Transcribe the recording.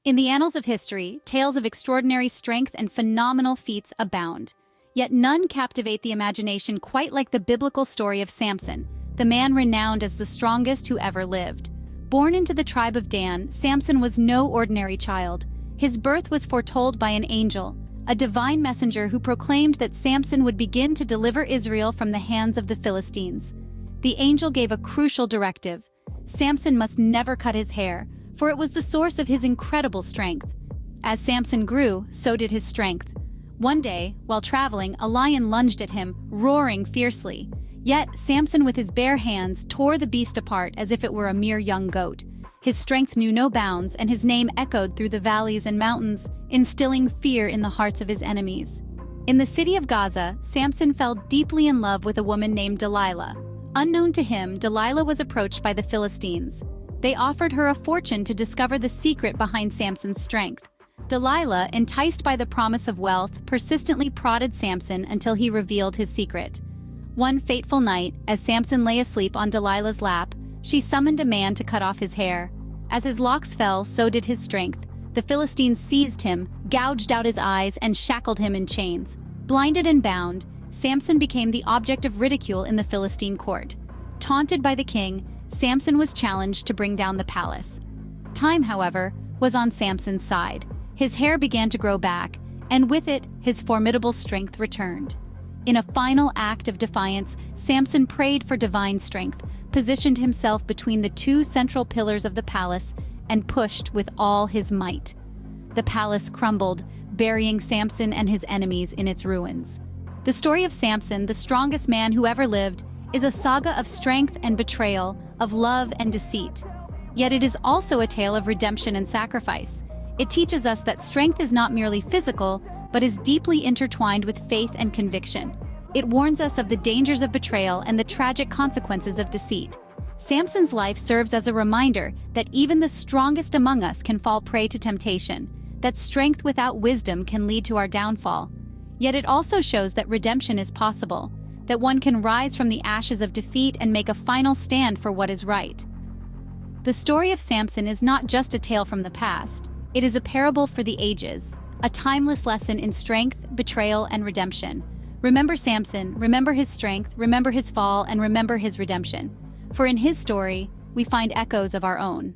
In the annals of history, tales of extraordinary strength and phenomenal feats abound. Yet none captivate the imagination quite like the biblical story of Samson, the man renowned as the strongest who ever lived. Born into the tribe of Dan, Samson was no ordinary child. His birth was foretold by an angel, a divine messenger who proclaimed that Samson would begin to deliver Israel from the hands of the Philistines. The angel gave a crucial directive: Samson must never cut his hair, for it was the source of his incredible strength. As Samson grew, so did his strength. One day, while traveling, a lion lunged at him, roaring fiercely. Yet, Samson with his bare hands tore the beast apart as if it were a mere young goat. His strength knew no bounds, and his name echoed through the valleys and mountains, instilling fear in the hearts of his enemies. In the city of Gaza, Samson fell deeply in love with a woman named Delilah. Unknown to him, Delilah was approached by the Philistines. They offered her a fortune to discover the secret behind Samson's strength. Delilah, enticed by the promise of wealth, persistently prodded Samson until he revealed his secret. One fateful night, as Samson lay asleep on Delilah's lap, she summoned a man to cut off his hair. As his locks fell, so did his strength. The Philistines seized him, gouged out his eyes, and shackled him in chains. Blinded and bound, Samson became the object of ridicule in the Philistine court. Taunted by the king, Samson was challenged to bring down the palace. Time, however, was on Samson's side. His hair began to grow back, and with it, his formidable strength returned. In a final act of defiance, Samson prayed for divine strength, positioned himself between the two central pillars of the palace, and pushed with all his might. The palace crumbled, burying Samson and his enemies in its ruins. The story of Samson, the strongest man who ever lived, is a saga of strength and betrayal, of love and deceit. Yet it is also a tale of redemption and sacrifice. It teaches us that strength is not merely physical, but is deeply intertwined with faith and conviction. It warns us of the dangers of betrayal and the tragic consequences of deceit. Samson's life serves as a reminder that even the strongest among us can fall prey to temptation, that strength without wisdom can lead to our downfall. Yet it also shows that redemption is possible, that one can rise from the ashes of defeat and make a final stand for what is right. The story of Samson is not just a tale from the past, it is a parable for the ages, a timeless lesson in strength, betrayal, and redemption. Remember Samson, remember his strength, remember his fall, and remember his redemption. For in his story, we find echoes of our own.